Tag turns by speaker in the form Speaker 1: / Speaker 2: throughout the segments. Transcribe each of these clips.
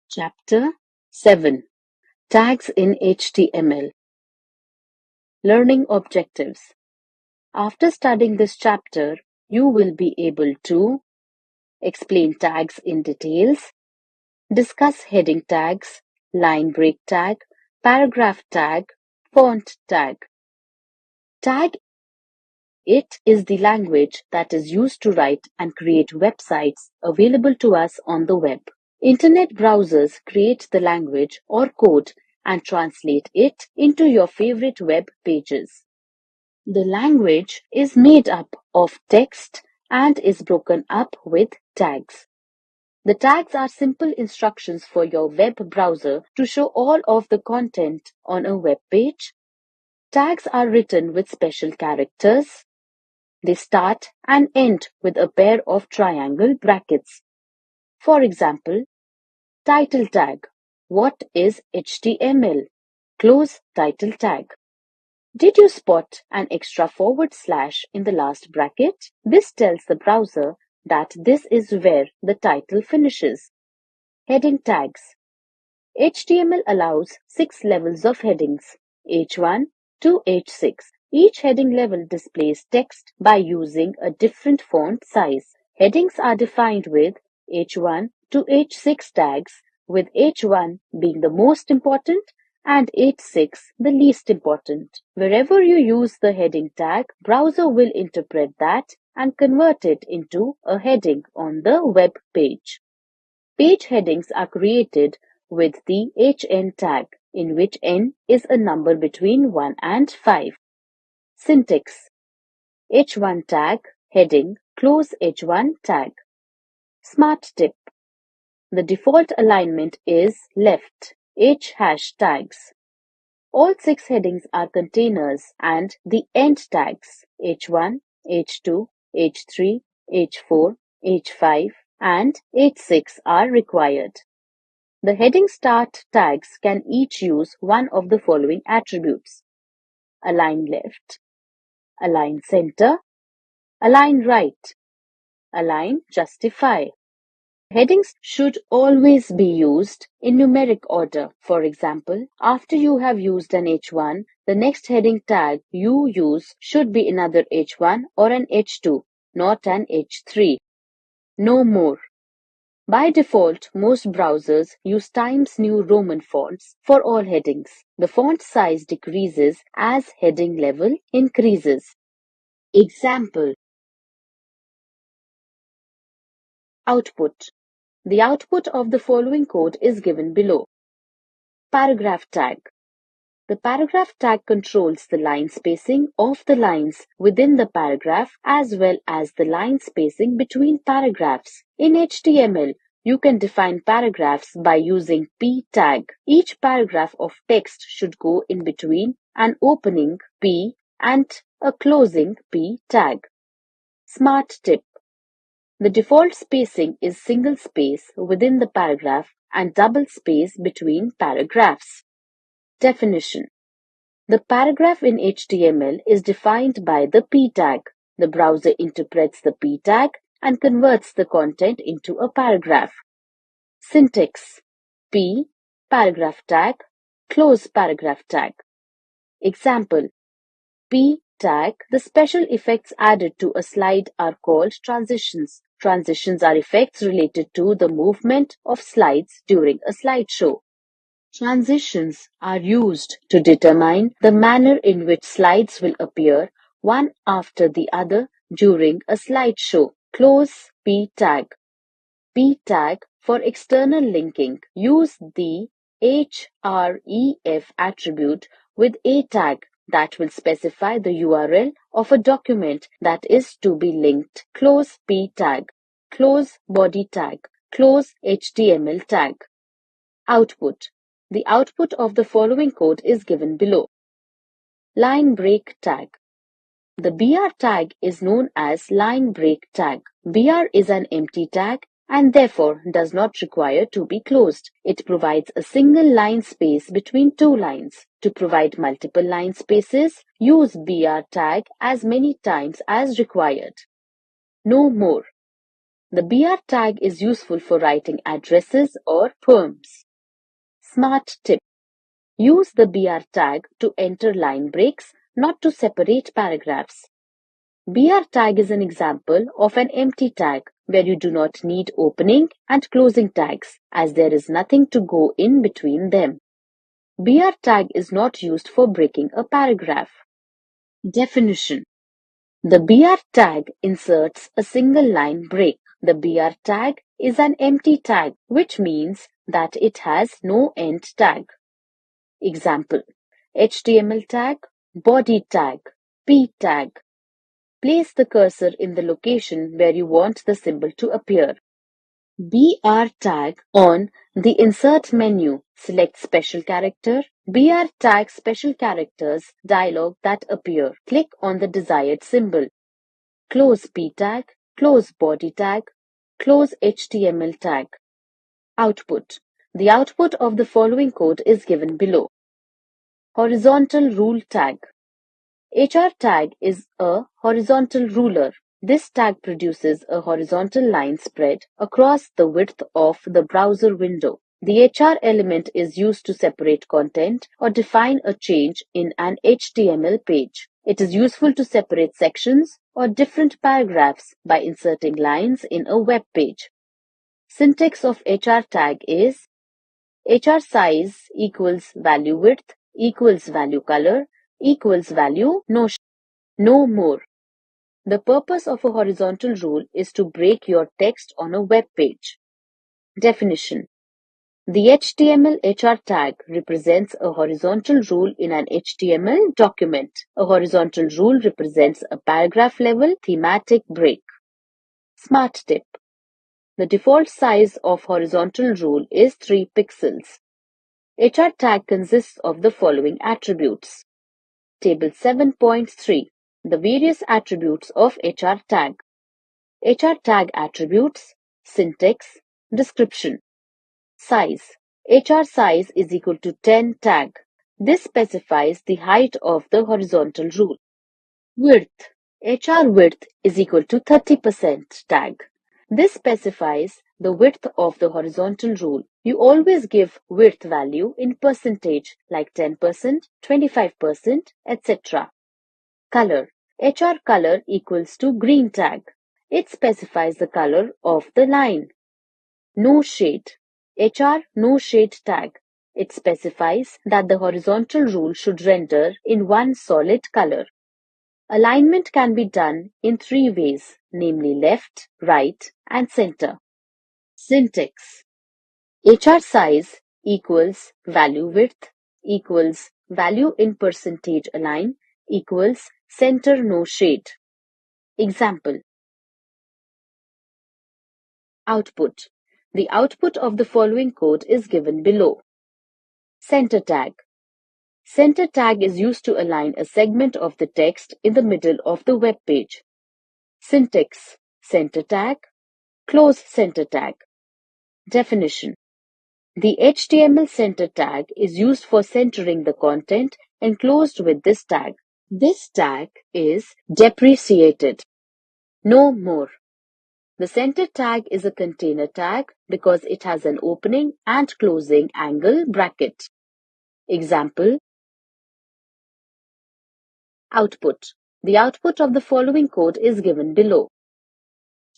Speaker 1: Chapter 7 Tags in HTML. Learning Objectives. After studying this chapter, you will be able to explain tags in details, discuss heading tags, line break tag, paragraph tag, font tag. Tag it is the language that is used to write and create websites available to us on the web. Internet browsers create the language or code and translate it into your favorite web pages. The language is made up of text and is broken up with tags. The tags are simple instructions for your web browser to show all of the content on a web page. Tags are written with special characters. They start and end with a pair of triangle brackets. For example, title tag. What is HTML? Close title tag. Did you spot an extra forward slash in the last bracket? This tells the browser that this is where the title finishes. Heading tags. HTML allows 6 levels of headings, H1 to H6. Each heading level displays text by using a different font size. Headings are defined with H1 to H6 tags, with H1 being the most important and H6 the least important. Wherever you use the heading tag, browser will interpret that and convert it into a heading on the web page. Page headings are created with the HN tag, in which N is a number between 1 and 5. Syntax. H1 tag, heading, close H1 tag. Smart tip. The default alignment is left, H hash tags. All 6 headings are containers and the end tags, H1, H2, H3, H4, H5, and H6 are required. The heading start tags can each use one of the following attributes: align left, align center, align right, align justify. Headings should always be used in numeric order. For example, after you have used an H1, the next heading tag you use should be another H1 or an H2, not an H3. No more. By default, most browsers use Times New Roman fonts for all headings. The font size decreases as heading level increases. Example. Output. The output of the following code is given below. Paragraph tag. The paragraph tag controls the line spacing of the lines within the paragraph as well as the line spacing between paragraphs. In HTML, you can define paragraphs by using p tag. Each paragraph of text should go in between an opening p and a closing p tag. Smart tip. The default spacing is single space within the paragraph and double space between paragraphs. Definition. The paragraph in HTML is defined by the p tag. The browser interprets the p tag and converts the content into a paragraph. Syntax. P, paragraph tag, close paragraph tag. Example. P tag. The special effects added to a slide are called transitions. Transitions are effects related to the movement of slides during a slideshow. Transitions are used to determine the manner in which slides will appear one after the other during a slideshow. Close p tag. P tag for external linking. Use the href attribute with a tag that will specify the URL of a document that is to be linked. Close p tag. Close body tag. Close HTML tag. Output. The output of the following code is given below. Line break tag. The BR tag is known as line break tag. BR is an empty tag and therefore does not require to be closed. It provides a single line space between two lines. To provide multiple line spaces, use BR tag as many times as required. No more. The BR tag is useful for writing addresses or poems. Smart tip. Use the BR tag to enter line breaks, not to separate paragraphs. BR tag is an example of an empty tag where you do not need opening and closing tags as there is nothing to go in between them. BR tag is not used for breaking a paragraph. Definition. The BR tag inserts a single line break. The BR tag is an empty tag, which means that it has no end tag. Example: HTML tag, body tag, P tag. Place the cursor in the location where you want the symbol to appear. BR tag on the Insert menu. Select Special Character. BR tag Special Characters dialog that appear. Click on the desired symbol. Close P tag, close body tag, close HTML tag. Output. The output of the following code is given below. Horizontal rule tag. HR tag is a horizontal ruler. This tag produces a horizontal line spread across the width of the browser window. The HR element is used to separate content or define a change in an HTML page. It is useful to separate sections or different paragraphs by inserting lines in a web page. Syntax of HR tag is HR size equals value width equals value color equals value no more. The purpose of a horizontal rule is to break your text on a web page. Definition. The HTML HR tag represents a horizontal rule in an HTML document. A horizontal rule represents a paragraph-level thematic break. Smart tip. The default size of horizontal rule is 3 pixels. HR tag consists of the following attributes. Table 7.3. The various attributes of HR tag. HR tag attributes, syntax, description. Size. HR size is equal to 10 tag. This specifies the height of the horizontal rule. Width. HR width is equal to 30% tag. This specifies the width of the horizontal rule. You always give width value in percentage like 10%, 25%, etc. Color. HR color equals to green tag. It specifies the color of the line. No shade. HR no shade tag. It specifies that the horizontal rule should render in one solid color. Alignment can be done in 3 ways, namely left, right, and center. Syntax. HR size equals value width equals value in percentage align equals center no shade. Example. Output. The output of the following code is given below. Center tag. Center tag is used to align a segment of the text in the middle of the web page. Syntax. Center tag. Close center tag. Definition. The HTML center tag is used for centering the content enclosed with this tag. This tag is deprecated. No more. The center tag is a container tag because it has an opening and closing angle bracket. Example. Output. The output of the following code is given below.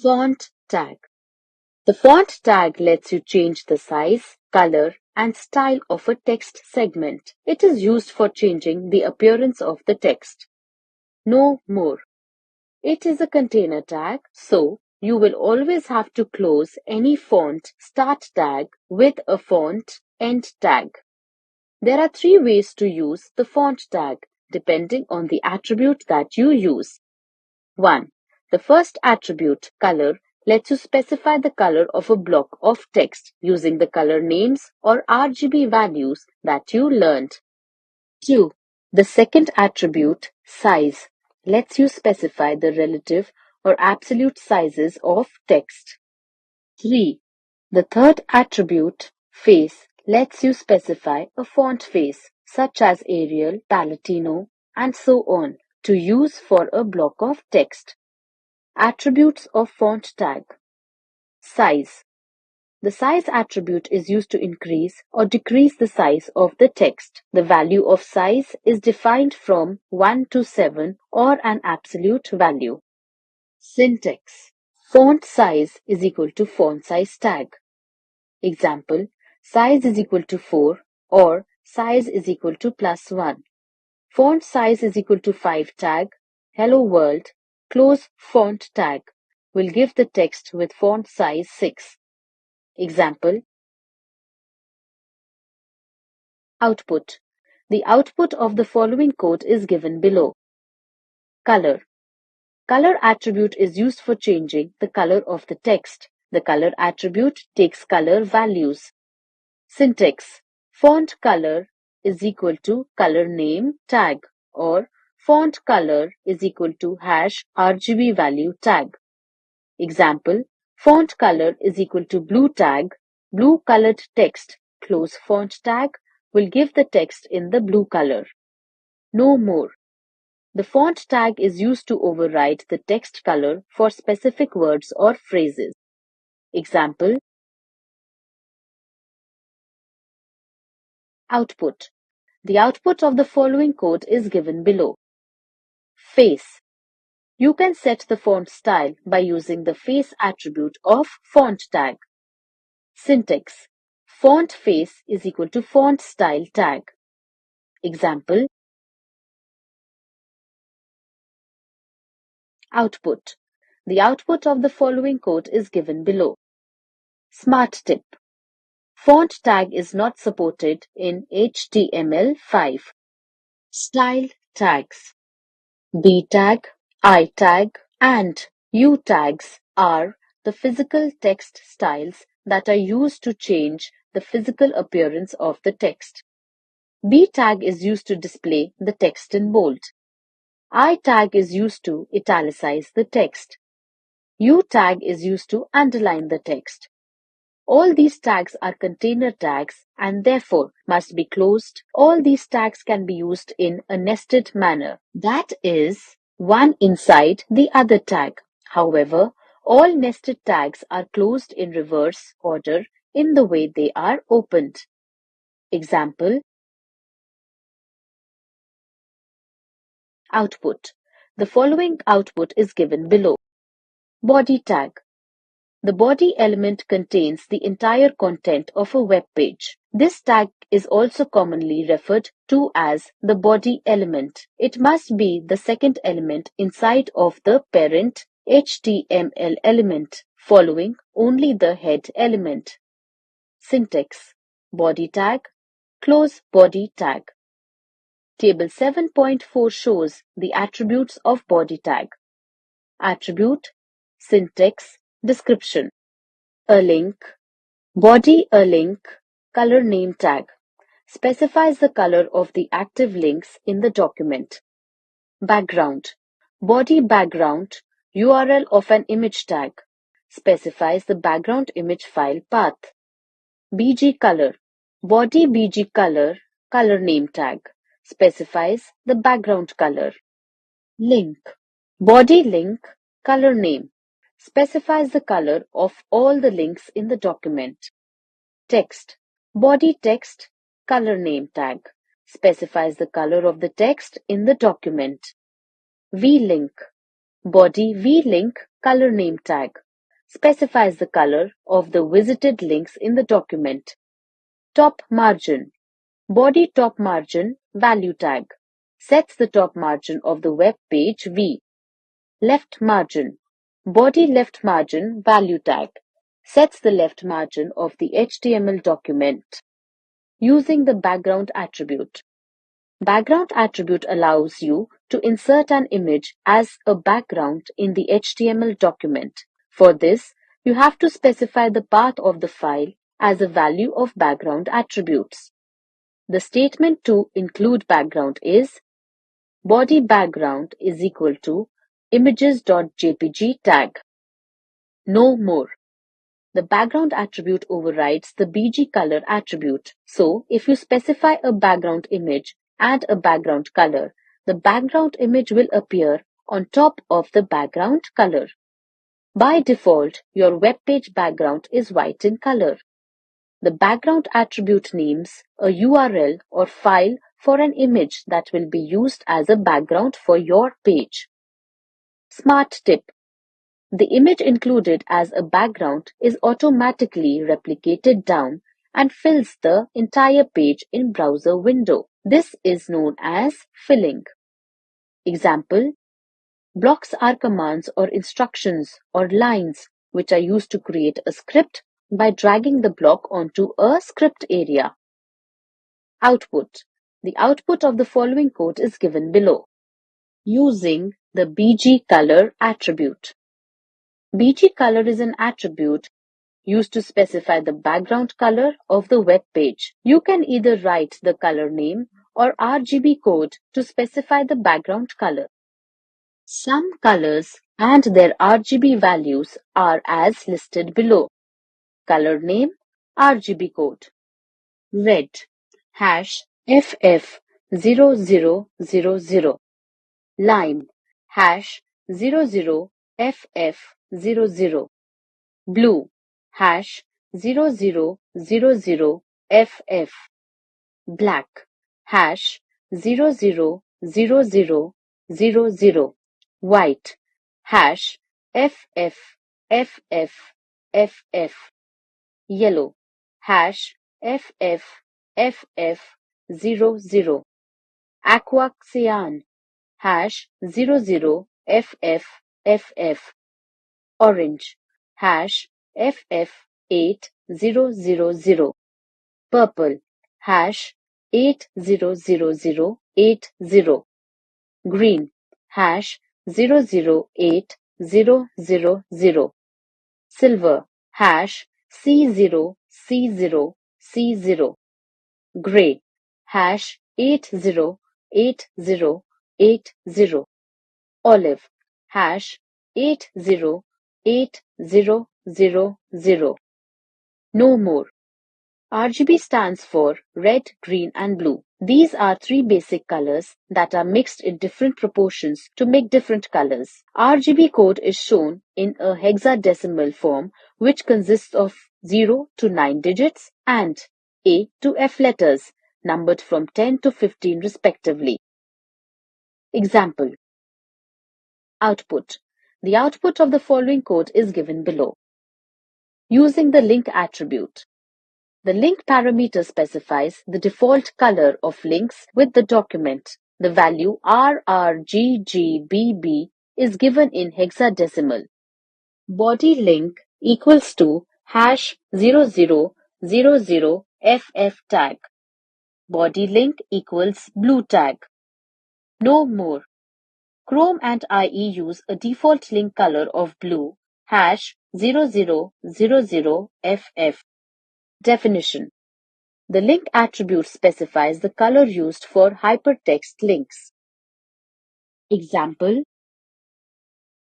Speaker 1: Font tag. The font tag lets you change the size, color, and style of a text segment. It is used for changing the appearance of the text. No more. It is a container tag, so you will always have to close any font start tag with a font end tag. There are 3 ways to use the font tag, depending on the attribute that you use. 1. The first attribute, color, lets you specify the color of a block of text using the color names or RGB values that you learned. 2. The second attribute, size, lets you specify the relative or absolute sizes of text. 3. The third attribute, face, lets you specify a font face, such as Arial, Palatino, and so on, to use for a block of text. Attributes of font tag. Size. The size attribute is used to increase or decrease the size of the text. The value of size is defined from 1 to 7 or an absolute value. Syntax. Font size is equal to font size tag. Example, size is equal to 4 or size is equal to +1. Font size is equal to 5 tag, hello world, close font tag will give the text with font size 6. Example, output. The output of the following code is given below. Color. Color attribute is used for changing the color of the text. The color attribute takes color values. Syntax. Font color is equal to color name tag or font color is equal to #RGB value tag. Example, font color is equal to blue tag, blue colored text, close font tag will give the text in the blue color. No more. The font tag is used to override the text color for specific words or phrases. Example, output. The output of the following code is given below. Face. You can set the font style by using the face attribute of font tag. Syntax. Font face is equal to font style tag. Example, output. The output of the following code is given below. Smart tip. Font tag is not supported in HTML5. Style tags. B tag, I tag, and U tags are the physical text styles that are used to change the physical appearance of the text. B tag is used to display the text in bold. I tag is used to italicize the text. U tag is used to underline the text. All these tags are container tags and therefore must be closed. All these tags can be used in a nested manner. That is, one inside the other tag. However, all nested tags are closed in reverse order in the way they are opened. Example, output. The following output is given below. Body tag. The body element contains the entire content of a web page. This tag is also commonly referred to as the body element. It must be the second element inside of the parent HTML element, following only the head element. Syntax. Body tag, close body tag. Table 7.4 shows the attributes of body tag. Attribute, syntax, description. A link, body a link, color name tag. Specifies the color of the active links in the document. Background, body background, URL of an image tag. Specifies the background image file path. BG color, body BG color, color name tag. Specifies the background color. Link, body link, color name. Specifies the color of all the links in the document. Text, body text, color name tag. Specifies the color of the text in the document. V-link, body V-link, color name tag. Specifies the color of the visited links in the document. Top margin, body top margin, value tag. Sets the top margin of the web page V. Left margin, body left margin, value tag. Sets the left margin of the HTML document. Using the background attribute. Background attribute allows you to insert an image as a background in the HTML document. For this, you have to specify the path of the file as a value of background attributes. The statement to include background is body background is equal to images.jpg tag. No more. The background attribute overrides the BG color attribute. So, if you specify a background image and a background color, the background image will appear on top of the background color. By default, your web page background is white in color. The background attribute names a URL or file for an image that will be used as a background for your page. Smart tip: the image included as a background is automatically replicated down and fills the entire page in browser window. This is known as filling. Example: blocks are commands or instructions or lines which are used to create a script by dragging the block onto a script area. Output: the output of the following code is given below. Using the bg color attribute. bg color is an attribute used to specify the background color of the web page. You can either write the color name or RGB code to specify the background color. Some colors and their RGB values are as listed below. Color name, RGB code. Red, #FF0000. Lime, #00FF00. Blue, #0000FF. Black, #000000. White, #FFFFFF. Yellow, #FFFF00. Aqua cyan, #00FFFF. Orange, #FF8000. Purple, #800080. Green, #008000. Silver, #C0C0C0. Gray, #808080. Olive, #808000. No more. RGB stands for red, green and blue. These are three basic colors that are mixed in different proportions to make different colors. RGB code is shown in a hexadecimal form which consists of 0 to 9 digits and A to F letters numbered from 10 to 15 respectively. Example. Output. The output of the following code is given below. Using the link attribute. The link parameter specifies the default color of links with the document. The value RRGGBB is given in hexadecimal. Body link equals to #0000FF tag. Body link equals blue tag. No more. Chrome and IE use a default link color of blue, #0000FF. Definition. The link attribute specifies the color used for hypertext links. Example.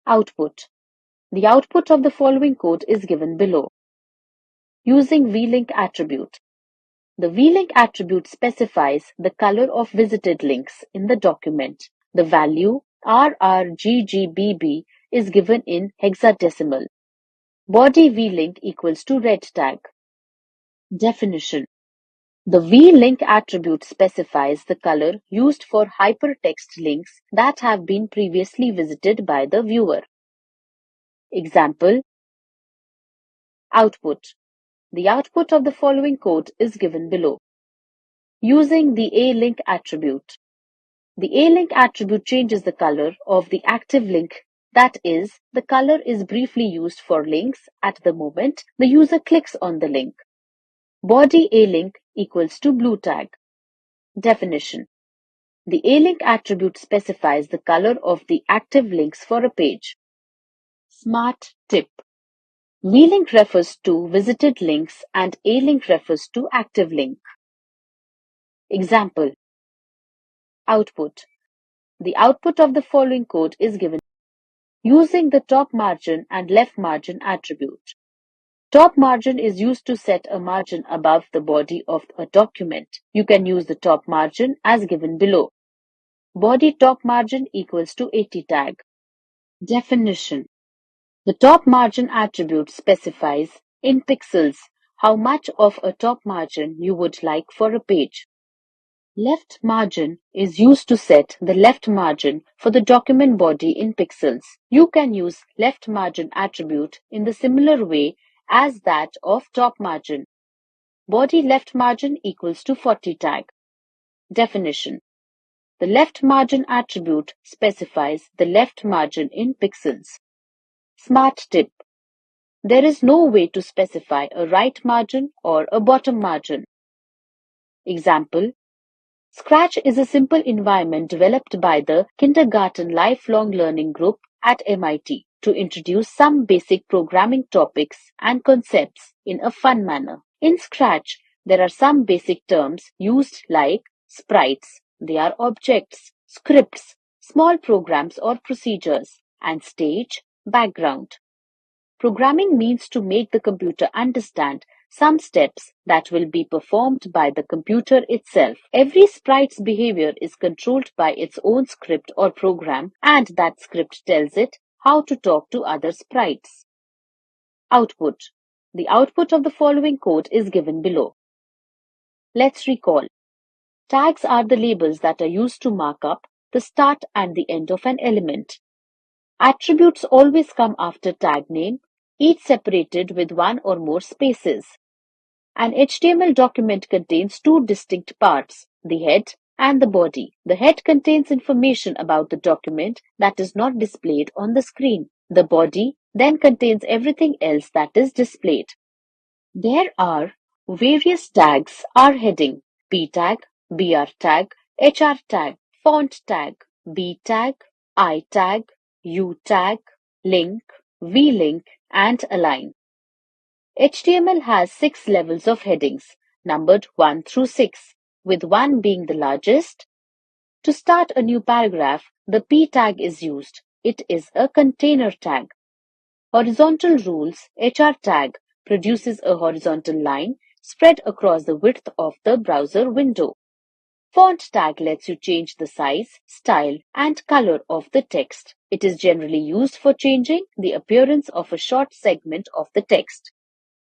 Speaker 1: Output. The output of the following code is given below. Using vlink attribute. The vlink attribute specifies the color of visited links in the document. The value RRGGBB is given in hexadecimal. Body vlink equals to red tag. Definition. The vlink attribute specifies the color used for hypertext links that have been previously visited by the viewer. Example. Output. The output of the following code is given below. Using the A-link attribute. The A-link attribute changes the color of the active link. That is, the color is briefly used for links at the moment the user clicks on the link. Body A-link equals to blue tag. Definition. The A-link attribute specifies the color of the active links for a page. Smart tip. V-link refers to visited links and A-link refers to active link. Example. Output. The output of the following code is given using the top margin and left margin attribute. Top margin is used to set a margin above the body of a document. You can use the top margin as given below. Body top margin equals to 80 tag. Definition. The top margin attribute specifies, in pixels, how much of a top margin you would like for a page. Left margin is used to set the left margin for the document body in pixels. You can use left margin attribute in the similar way as that of top margin. Body left margin equals to 40 tag. Definition. The left margin attribute specifies the left margin in pixels. Smart tip. There is no way to specify a right margin or a bottom margin. Example. Scratch is a simple environment developed by the Kindergarten Lifelong Learning Group at MIT to introduce some basic programming topics and concepts in a fun manner. In Scratch, there are some basic terms used like sprites, they are objects, scripts, small programs or procedures, and stage, background. Programming means to make the computer understand some steps that will be performed by the computer itself. Every sprite's behavior is controlled by its own script or program, and that script tells it how to talk to other sprites. Output. The output of the following code is given below. Let's recall. Tags are the labels that are used to mark up the start and the end of an element. Attributes always come after tag name, each separated with one or more spaces. An HTML document contains two distinct parts, the head and the body. The head contains information about the document that is not displayed on the screen. The body then contains everything else that is displayed. There are various tags are heading, P tag, BR tag, HR tag, font tag, B tag, I tag, U tag, link, V link, and align. HTML has 6 levels of headings, numbered 1 through 6, with 1 being the largest. To start a new paragraph, the P tag is used. It is a container tag. Horizontal rules, HR tag, produces a horizontal line spread across the width of the browser window. Font tag lets you change the size, style, and color of the text. It is generally used for changing the appearance of a short segment of the text.